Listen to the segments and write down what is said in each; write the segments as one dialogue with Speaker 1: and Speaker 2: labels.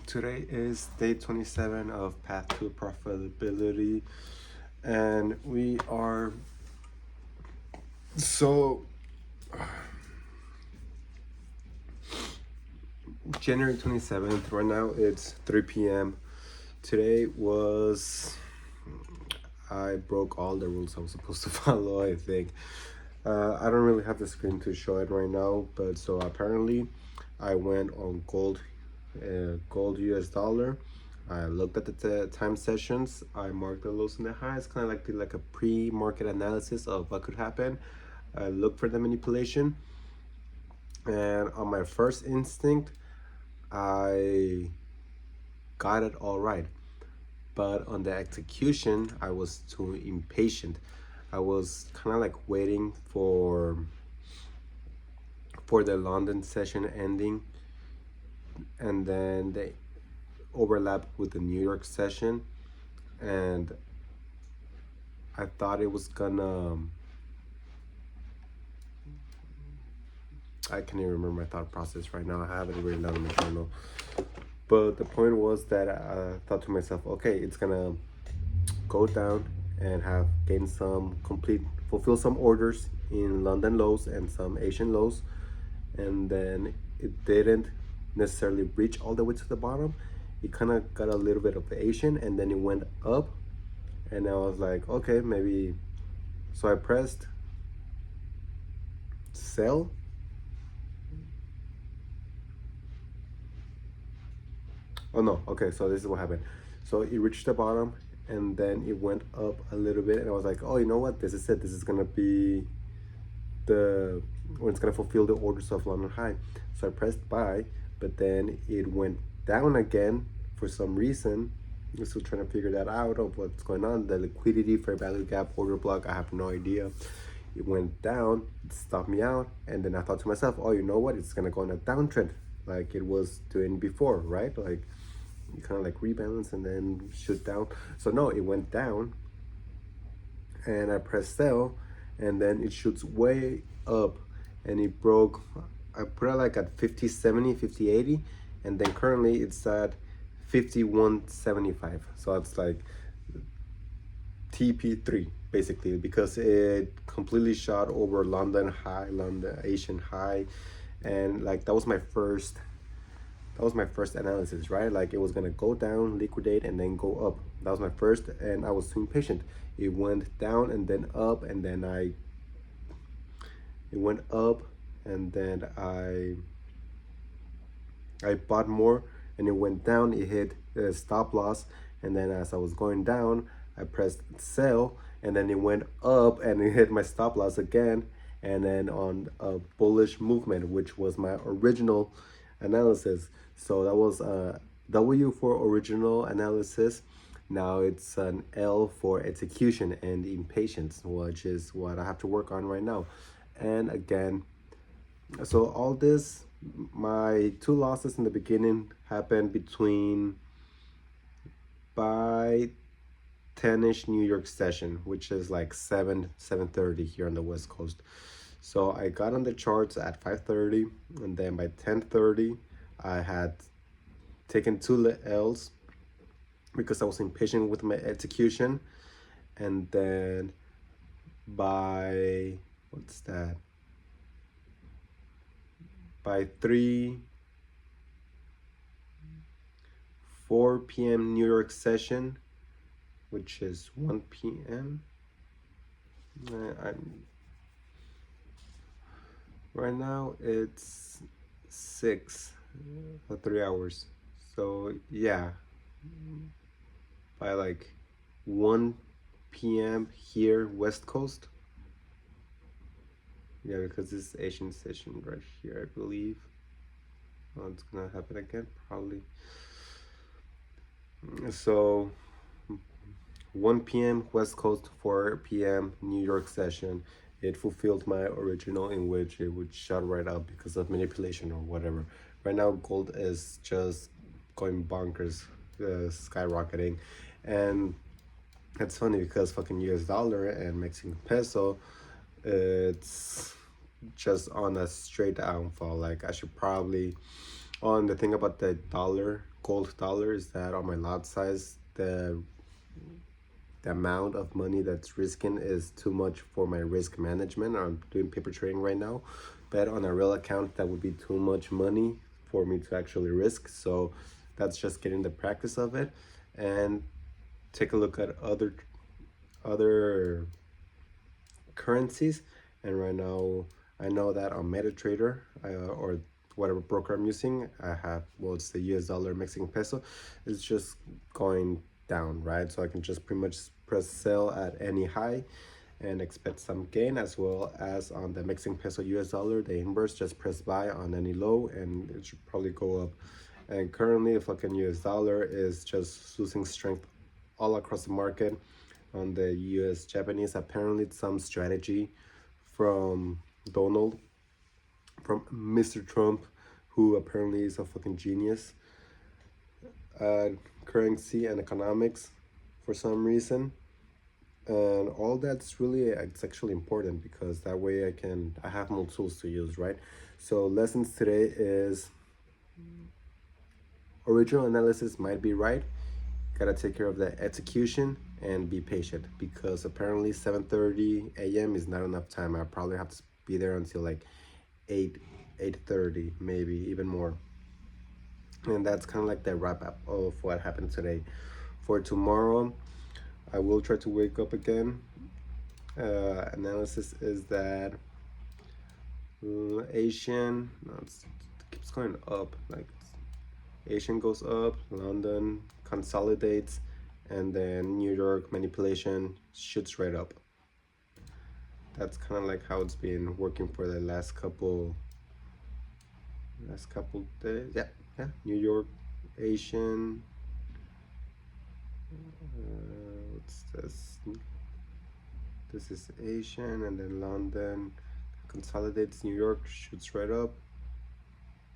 Speaker 1: Today is day 27 of Path to Profitability, and we are so January 27th. Right now it's 3 p.m. Today was I broke all the rules I was supposed to follow, I think. I don't really have the screen to show it right now, but so apparently I went on gold US dollar. I looked at the time sessions. I marked the lows and the highs, kind of like did like a pre-market analysis of what could happen. I looked for the manipulation, and on my first instinct, I got it all right. But on the execution, I was too impatient. I was kind of like waiting for the London session ending, and then they overlapped with the New York session, and I thought it was gonna. I can't even remember my thought process right now. I have it written down in my journal. But the point was that I thought to myself, okay, it's gonna go down and have gained fulfill some orders in London lows and some Asian lows, and then it didn't necessarily reach all the way to the bottom. It kind of got a little bit of Asian, and then it went up, and I was like, okay, maybe. So I pressed sell. Oh no, okay, so this is what happened. So it reached the bottom, and then it went up a little bit, and I was like, oh, you know what, this is it. This is gonna be the when it's gonna fulfill the orders of London High. So I pressed buy, but then it went down again for some reason. I'm still trying to figure that out of what's going on. The liquidity, fair value gap, order block, I have no idea. It went down, it stopped me out, and then I thought to myself, oh, you know what, it's gonna go on a downtrend like it was doing before, right? Like you kind of like rebalance and then shoot down. So no, it went down, and I pressed sell, and then it shoots way up, and it broke. I put it like at 50 70, 50 80, and then currently it's at 51.75. So it's like TP3 basically, because it completely shot over London high, London Asian high, and like that was my first analysis, right? Like it was gonna go down, liquidate, and then go up. That was my first, and I was too impatient. It went down and then up, and then it went up, and then I bought more, and it went down. It hit the stop loss, and then as I was going down, I pressed sell, and then it went up, and it hit my stop loss again, and then on a bullish movement, which was my original analysis. So that was a W for original analysis. Now it's an L for execution and impatience, which is what I have to work on right now. And again, so all this, my two losses in the beginning happened between by 10ish New York session, which is like 7:30 here on the West Coast. So I got on the charts at 5:30, and then by 10:30 I had taken two L's because I was impatient with my execution. And then by what's that? By 4 p.m. New York session, which is 1 p.m. I'm right now it's 6 for 3 hours. So yeah, by like 1 p.m. here West Coast. Yeah, because this Asian session right here, I believe. Oh, it's gonna happen again, probably. So 1 p.m. West Coast, 4 p.m. New York session. It fulfilled my original, in which it would shut right up because of manipulation or whatever. Right now, gold is just going bonkers, skyrocketing, and it's funny because fucking US dollar and Mexican peso, it's just on a straight downfall. Like I should probably On the thing about the dollar, gold dollar, is that on my lot size, the amount of money that's risking is too much for my risk management. I'm doing paper trading right now, but on a real account, that would be too much money for me to actually risk. So that's just getting the practice of it, and take a look at other currencies. And right now, I know that on MetaTrader, or whatever broker I'm using, I have, well, it's the US dollar Mexican peso, it's just going down, right? So I can just pretty much press sell at any high and expect some gain, as well as on the Mexican peso US dollar, the inverse, just press buy on any low and it should probably go up. And currently, the fucking US dollar is just losing strength all across the market. On the US Japanese, apparently it's some strategy from Donald, from Mr. Trump, who apparently is a fucking genius at currency and economics for some reason. And all that's really, it's actually important, because that way I have more tools to use, right? So lessons today is original analysis might be right, gotta take care of the execution and be patient, because apparently 7:30 a.m. is not enough time. I probably have to be there until like 8:30, maybe even more. And that's kind of like the wrap up of what happened today. For tomorrow, I will try to wake up again. Analysis is that Asian, no, it keeps going up. Like Asian goes up, London consolidates, and then New York manipulation shoots right up. That's kind of like how it's been working for the last couple days. Yeah, yeah. New York, Asian. What's this? This is Asian, and then London consolidates. New York shoots right up.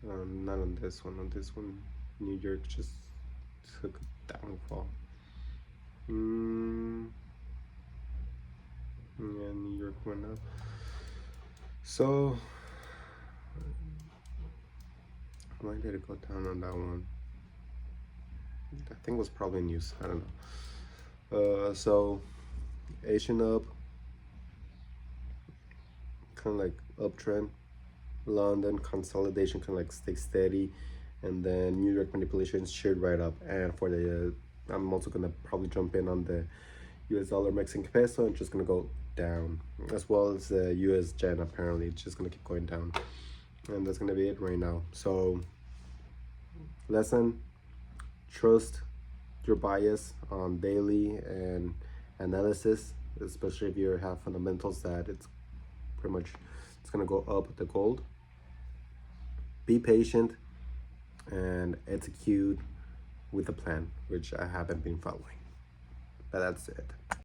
Speaker 1: Not on this one. On this one, New York just took a downfall. Yeah, New York went up. So why did it go down on that one? I think it was probably news. I don't know. So Asian up, kind of like uptrend. London consolidation, kind of like stay steady, and then New York manipulation shoot right up. And for the, I'm also gonna probably jump in on the US dollar Mexican peso and just gonna go down, as well as the US Yen. Apparently, it's just gonna keep going down, and that's gonna be it right now. So, lesson: trust your bias on daily and analysis, especially if you have fundamentals that it's pretty much it's gonna go up with the gold. Be patient and execute with a plan, which I haven't been following. But that's it.